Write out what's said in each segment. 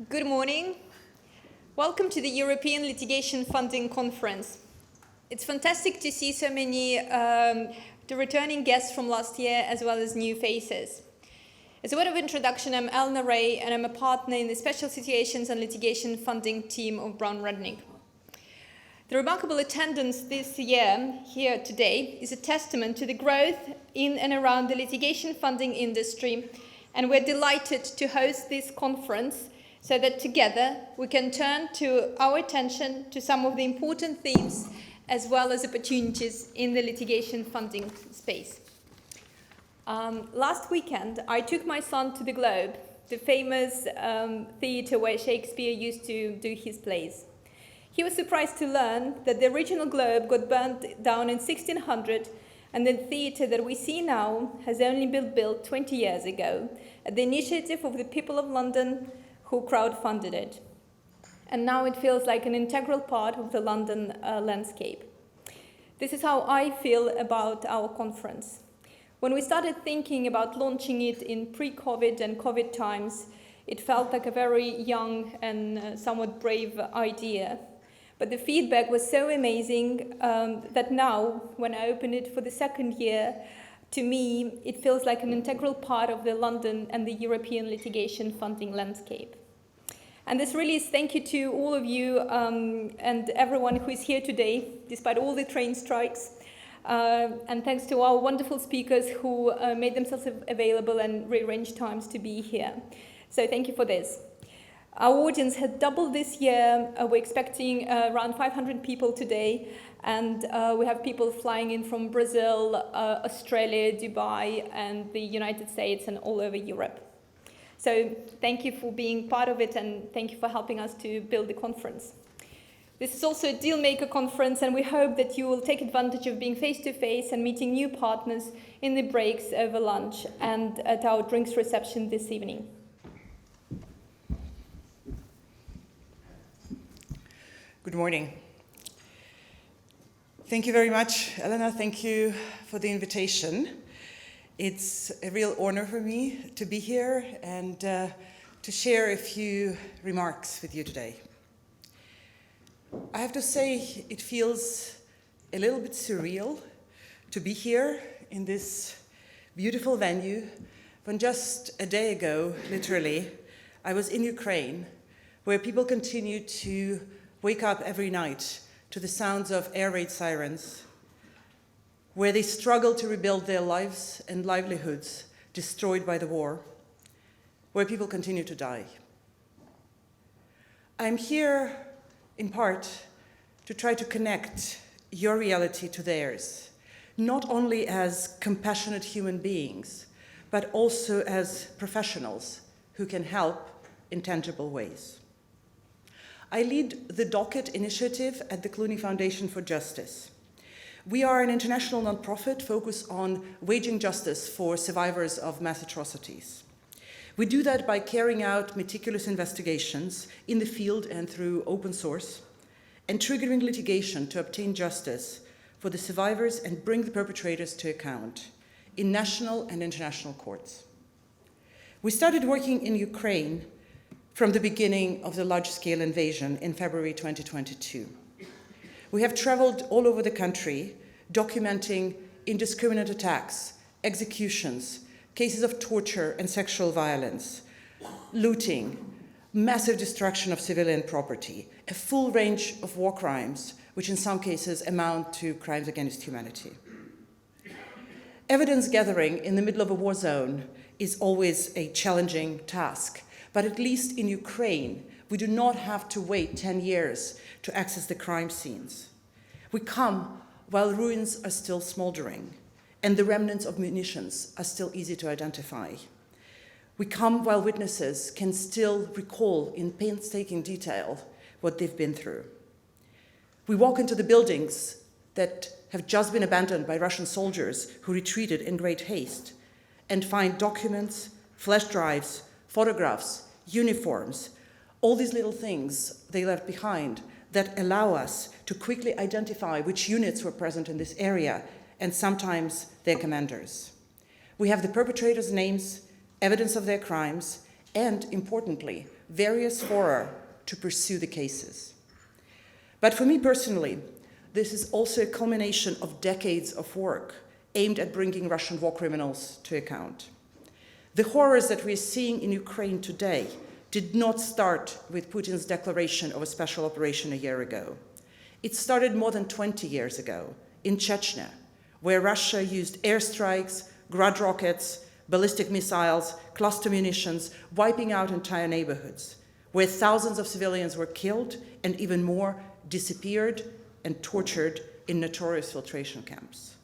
Good morning. Welcome to the European Litigation Funding Conference. It's fantastic to see so many the returning guests from last year as well as new faces. As a word of introduction, I'm Elena Rey and I'm a partner in the Special Situations and Litigation Funding team of Rudnick. The remarkable attendance this year here today is a testament to the growth in and around the litigation funding industry, and we're delighted to host this conference so that together we can turn our attention to some of the important themes as well as opportunities in the litigation funding space. Last weekend, I took my son to the Globe, the famous theatre where Shakespeare used to do his plays. He was surprised to learn that the original Globe got burnt down in 1600, and the theatre that we see now has only been built 20 years ago at the initiative of the people of London who crowdfunded it. And now it feels like an integral part of the London landscape. This is how I feel about our conference. When we started thinking about launching it in pre-COVID and COVID times, it felt like a very young and somewhat brave idea. But the feedback was so amazing that now, when I open it for the second year, to me, it feels like an integral part of the London and the European litigation funding landscape. And this really is thank you to all of you and everyone who is here today, despite all the train strikes. And thanks to our wonderful speakers who made themselves available and rearranged times to be here. So thank you for this. Our audience had doubled this year. We're expecting around 500 people today. And we have people flying in from Brazil, Australia, Dubai, and the United States, and all over Europe. So thank you for being part of it, and thank you for helping us to build the conference. This is also a deal-maker conference, and we hope that you will take advantage of being face-to-face and meeting new partners in the breaks over lunch and at our drinks reception this evening. Good morning. Thank you very much, Elena. Thank you for the invitation. It's a real honor for me to be here and to share a few remarks with you today. I have to say it feels a little bit surreal to be here in this beautiful venue when just a day ago, literally, I was in Ukraine, where people continue to wake up every night to the sounds of air raid sirens, where they struggle to rebuild their lives and livelihoods destroyed by the war, where people continue to die. I'm here, in part, to try to connect your reality to theirs, not only as compassionate human beings, but also as professionals who can help in tangible ways. I lead the Docket initiative at the Clooney Foundation for Justice. We are an international nonprofit focused on waging justice for survivors of mass atrocities. We do that by carrying out meticulous investigations in the field and through open source, and triggering litigation to obtain justice for the survivors and bring the perpetrators to account in national and international courts. We started working in Ukraine from the beginning of the large-scale invasion in February 2022. We have traveled all over the country, documenting indiscriminate attacks, executions, cases of torture and sexual violence, looting, massive destruction of civilian property, a full range of war crimes, which in some cases amount to crimes against humanity. Evidence gathering in the middle of a war zone is always a challenging task. But at least in Ukraine, we do not have to wait 10 years to access the crime scenes. We come while ruins are still smoldering and the remnants of munitions are still easy to identify. We come while witnesses can still recall in painstaking detail what they've been through. We walk into the buildings that have just been abandoned by Russian soldiers who retreated in great haste and find documents, flash drives, photographs, uniforms, all these little things they left behind that allow us to quickly identify which units were present in this area and sometimes their commanders. We have the perpetrators' names, evidence of their crimes, and, importantly, various fora to pursue the cases. But for me personally, this is also a culmination of decades of work aimed at bringing Russian war criminals to account. The horrors that we're seeing in Ukraine today did not start with Putin's declaration of a special operation a year ago. It started more than 20 years ago in Chechnya, where Russia used airstrikes, Grad rockets, ballistic missiles, cluster munitions, wiping out entire neighborhoods, where thousands of civilians were killed and even more disappeared and tortured in notorious filtration camps.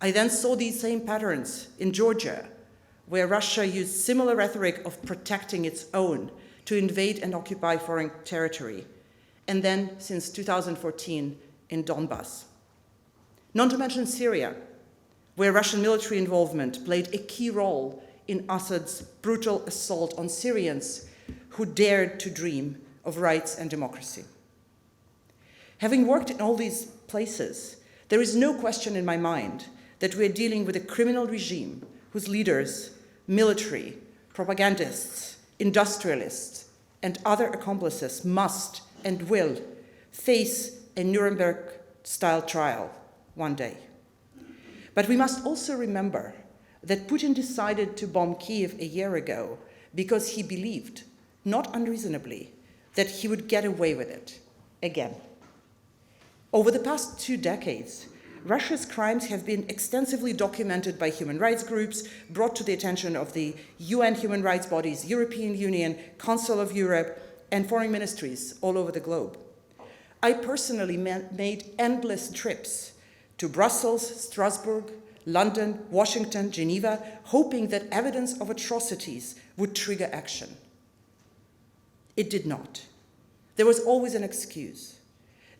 I then saw these same patterns in Georgia, where Russia used similar rhetoric of protecting its own to invade and occupy foreign territory, and then since 2014 in Donbass. Not to mention Syria, where Russian military involvement played a key role in Assad's brutal assault on Syrians who dared to dream of rights and democracy. Having worked in all these places, there is no question in my mind that we are dealing with a criminal regime whose leaders, military, propagandists, industrialists, and other accomplices must and will face a Nuremberg-style trial one day. But we must also remember that Putin decided to bomb Kyiv a year ago because he believed, not unreasonably, that he would get away with it again. Over the past 2 decades, Russia's crimes have been extensively documented by human rights groups, brought to the attention of the UN human rights bodies, European Union, Council of Europe, and foreign ministries all over the globe. I personally made endless trips to Brussels, Strasbourg, London, Washington, Geneva, hoping that evidence of atrocities would trigger action. It did not. There was always an excuse.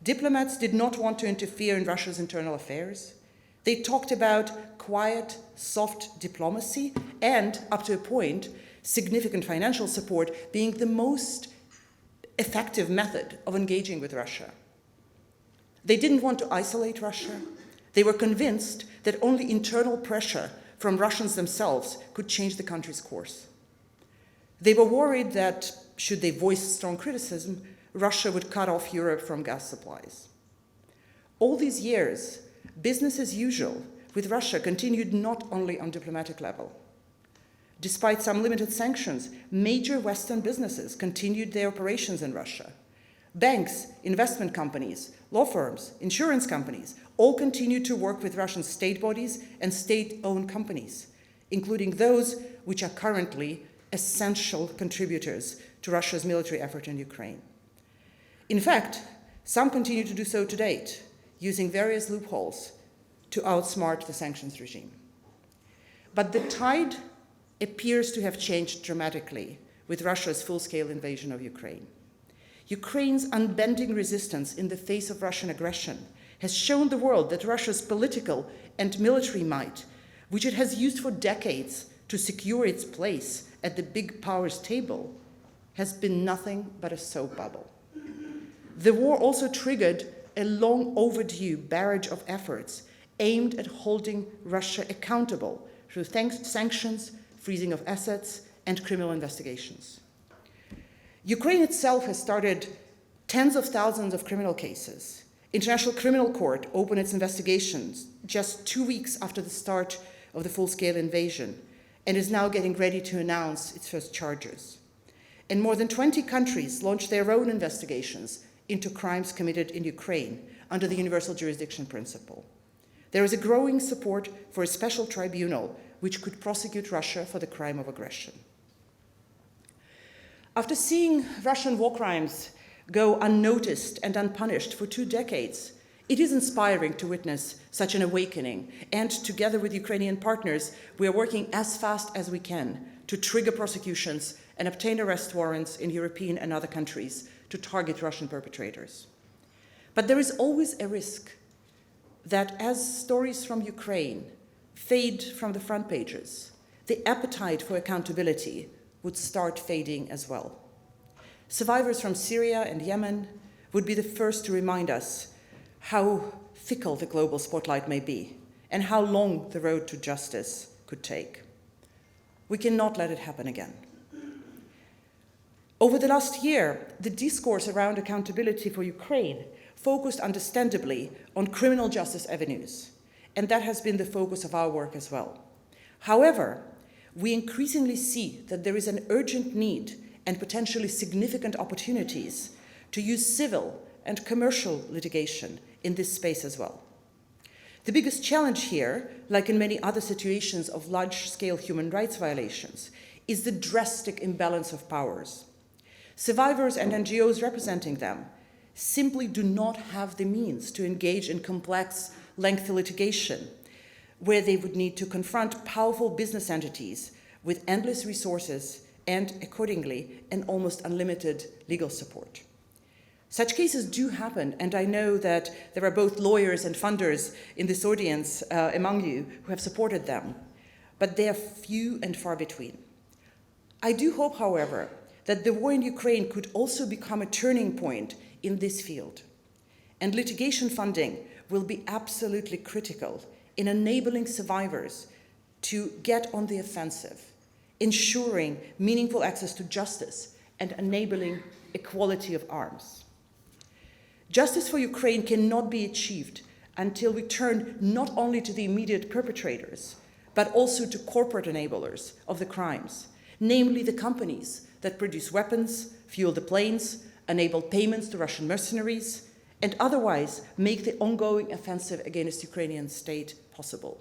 Diplomats did not want to interfere in Russia's internal affairs. They talked about quiet, soft diplomacy and, up to a point, significant financial support being the most effective method of engaging with Russia. They didn't want to isolate Russia. They were convinced that only internal pressure from Russians themselves could change the country's course. They were worried that, should they voice strong criticism, Russia would cut off Europe from gas supplies. All these years, business as usual with Russia continued not only on diplomatic level. Despite some limited sanctions, major Western businesses continued their operations in Russia. Banks, investment companies, law firms, insurance companies all continued to work with Russian state bodies and state-owned companies, including those which are currently essential contributors to Russia's military effort in Ukraine. In fact, some continue to do so to date, using various loopholes to outsmart the sanctions regime. But the tide appears to have changed dramatically with Russia's full-scale invasion of Ukraine. Ukraine's unbending resistance in the face of Russian aggression has shown the world that Russia's political and military might, which it has used for decades to secure its place at the big powers table, has been nothing but a soap bubble. The war also triggered a long overdue barrage of efforts aimed at holding Russia accountable through sanctions, freezing of assets, and criminal investigations. Ukraine itself has started tens of thousands of criminal cases. International Criminal Court opened its investigations just 2 weeks after the start of the full-scale invasion and is now getting ready to announce its first charges. And more than 20 countries launched their own investigations into crimes committed in Ukraine under the universal jurisdiction principle. There is a growing support for a special tribunal which could prosecute Russia for the crime of aggression. After seeing Russian war crimes go unnoticed and unpunished for 2 decades, it is inspiring to witness such an awakening, and together with Ukrainian partners, we are working as fast as we can to trigger prosecutions and obtain arrest warrants in European and other countries to target Russian perpetrators. But there is always a risk that as stories from Ukraine fade from the front pages, the appetite for accountability would start fading as well. Survivors from Syria and Yemen would be the first to remind us how fickle the global spotlight may be and how long the road to justice could take. We cannot let it happen again. Over the last year, the discourse around accountability for Ukraine focused understandably on criminal justice avenues, and that has been the focus of our work as well. However, we increasingly see that there is an urgent need and potentially significant opportunities to use civil and commercial litigation in this space as well. The biggest challenge here, like in many other situations of large-scale human rights violations, is the drastic imbalance of powers. Survivors and NGOs representing them simply do not have the means to engage in complex, lengthy litigation, where they would need to confront powerful business entities with endless resources and, accordingly, an almost unlimited legal support. Such cases do happen, and I know that there are both lawyers and funders in this audience among you who have supported them, but they are few and far between. I do hope, however, that the war in Ukraine could also become a turning point in this field, and litigation funding will be absolutely critical in enabling survivors to get on the offensive, ensuring meaningful access to justice and enabling equality of arms. Justice for Ukraine cannot be achieved until we turn not only to the immediate perpetrators, but also to corporate enablers of the crimes, namely the companies that produce weapons, fuel the planes, enable payments to Russian mercenaries, and otherwise make the ongoing offensive against the Ukrainian state possible.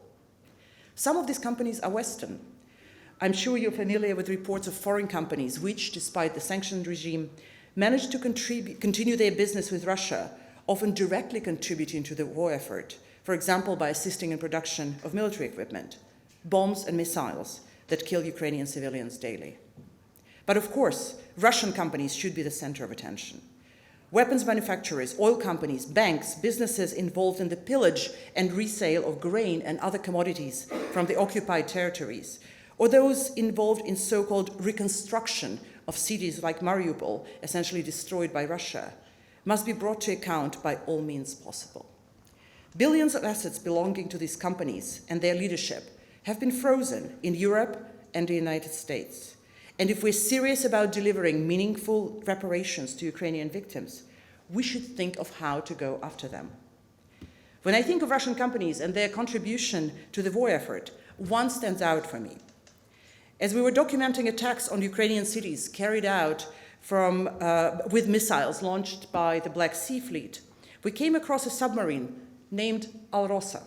Some of these companies are Western. I'm sure you're familiar with reports of foreign companies which, despite the sanctioned regime, managed to continue their business with Russia, often directly contributing to the war effort, for example, by assisting in production of military equipment, bombs and missiles that kill Ukrainian civilians daily. But of course, Russian companies should be the center of attention. Weapons manufacturers, oil companies, banks, businesses involved in the pillage and resale of grain and other commodities from the occupied territories, or those involved in so-called reconstruction of cities like Mariupol, essentially destroyed by Russia, must be brought to account by all means possible. Billions of assets belonging to these companies and their leadership have been frozen in Europe and the United States. And if we're serious about delivering meaningful reparations to Ukrainian victims, we should think of how to go after them. When I think of Russian companies and their contribution to the war effort, one stands out for me. As we were documenting attacks on Ukrainian cities carried out with missiles launched by the Black Sea Fleet, we came across a submarine named Alrosa.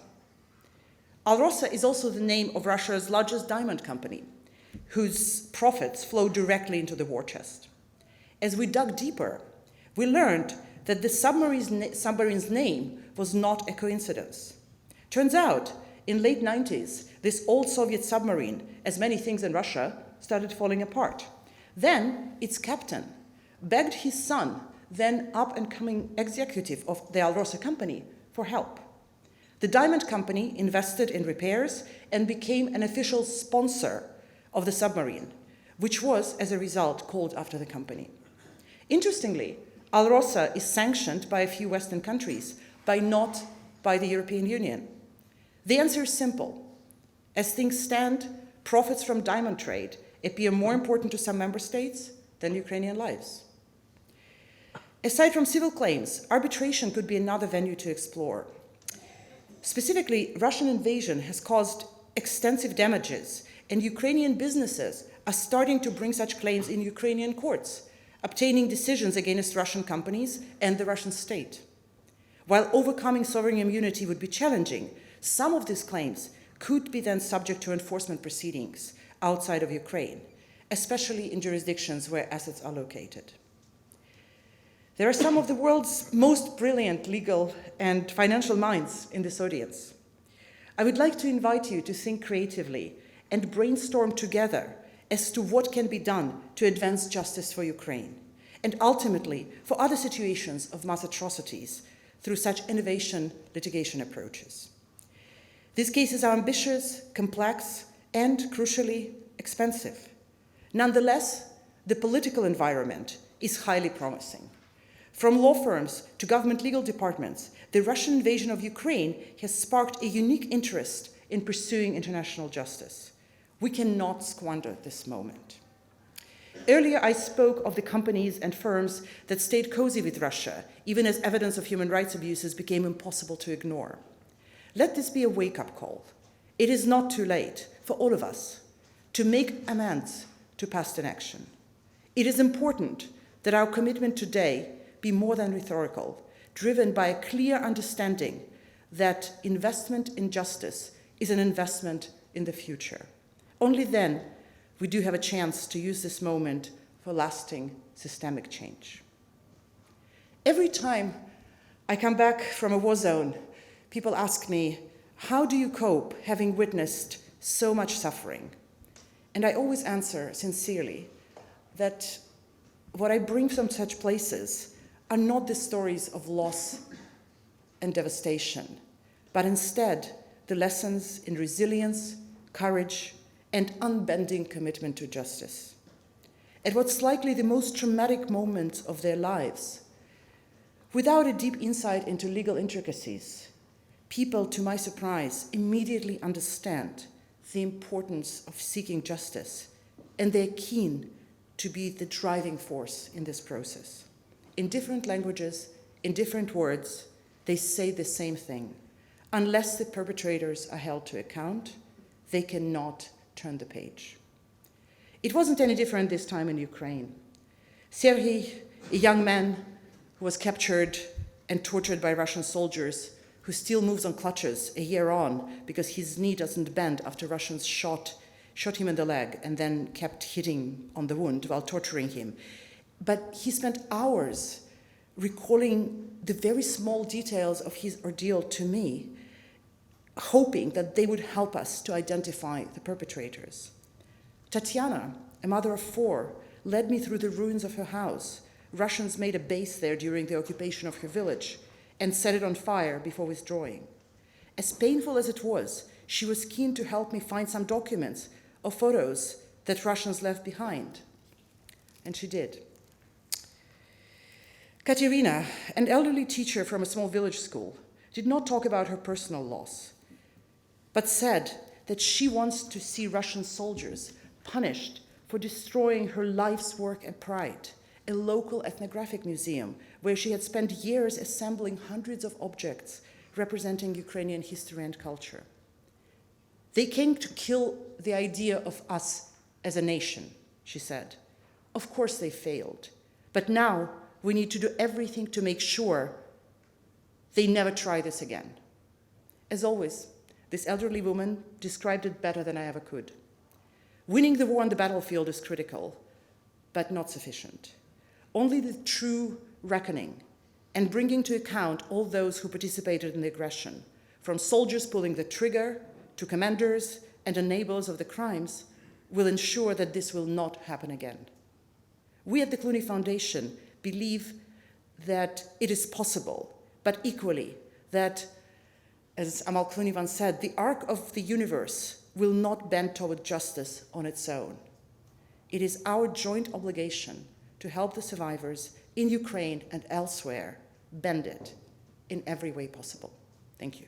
Alrosa is also the name of Russia's largest diamond company, whose profits flow directly into the war chest. As we dug deeper, we learned that the submarine's name was not a coincidence. Turns out, in late 90s, this old Soviet submarine, as many things in Russia, started falling apart. Then its captain begged his son, then up-and-coming executive of the Alrosa company, for help. The diamond company invested in repairs and became an official sponsor of the submarine, which was, as a result, called after the company. Interestingly, Alrosa is sanctioned by a few Western countries, but not by the European Union. The answer is simple. As things stand, profits from diamond trade appear more important to some member states than Ukrainian lives. Aside from civil claims, arbitration could be another venue to explore. Specifically, Russian invasion has caused extensive damages, and Ukrainian businesses are starting to bring such claims in Ukrainian courts, obtaining decisions against Russian companies and the Russian state. While overcoming sovereign immunity would be challenging, some of these claims could be then subject to enforcement proceedings outside of Ukraine, especially in jurisdictions where assets are located. There are some of the world's most brilliant legal and financial minds in this audience. I would like to invite you to think creatively and brainstorm together as to what can be done to advance justice for Ukraine, and ultimately for other situations of mass atrocities through such innovation litigation approaches. These cases are ambitious, complex, and crucially expensive. Nonetheless, the political environment is highly promising. From law firms to government legal departments, the Russian invasion of Ukraine has sparked a unique interest in pursuing international justice. We cannot squander this moment. Earlier, I spoke of the companies and firms that stayed cozy with Russia, even as evidence of human rights abuses became impossible to ignore. Let this be a wake-up call. It is not too late for all of us to make amends to past inaction. It is important that our commitment today be more than rhetorical, driven by a clear understanding that investment in justice is an investment in the future. Only then we do have a chance to use this moment for lasting systemic change. Every time I come back from a war zone, people ask me, how do you cope having witnessed so much suffering? And I always answer sincerely that what I bring from such places are not the stories of loss and devastation, but instead the lessons in resilience, courage, and unbending commitment to justice. At what's likely the most traumatic moment of their lives, without a deep insight into legal intricacies, people, to my surprise, immediately understand the importance of seeking justice, and they're keen to be the driving force in this process. In different languages, in different words, they say the same thing. Unless the perpetrators are held to account, they cannot turn the page. It wasn't any different this time in Ukraine. Serhiy, a young man who was captured and tortured by Russian soldiers, who still moves on crutches a year on because his knee doesn't bend after Russians shot him in the leg and then kept hitting on the wound while torturing him. But he spent hours recalling the very small details of his ordeal to me, hoping that they would help us to identify the perpetrators. Tatiana, a mother of 4, led me through the ruins of her house. Russians made a base there during the occupation of her village and set it on fire before withdrawing. As painful as it was, she was keen to help me find some documents or photos that Russians left behind. And she did. Katerina, an elderly teacher from a small village school, did not talk about her personal loss, but said that she wants to see Russian soldiers punished for destroying her life's work and pride, a local ethnographic museum where she had spent years assembling hundreds of objects representing Ukrainian history and culture. They came to kill the idea of us as a nation, she said. Of course they failed, but now we need to do everything to make sure they never try this again. As always, this elderly woman described it better than I ever could. Winning the war on the battlefield is critical, but not sufficient. Only the true reckoning and bringing to account all those who participated in the aggression, from soldiers pulling the trigger to commanders and enablers of the crimes, will ensure that this will not happen again. We at the Clooney Foundation believe that it is possible, but equally that, as Amal Clooney once said, the arc of the universe will not bend toward justice on its own. It is our joint obligation to help the survivors in Ukraine and elsewhere bend it in every way possible. Thank you.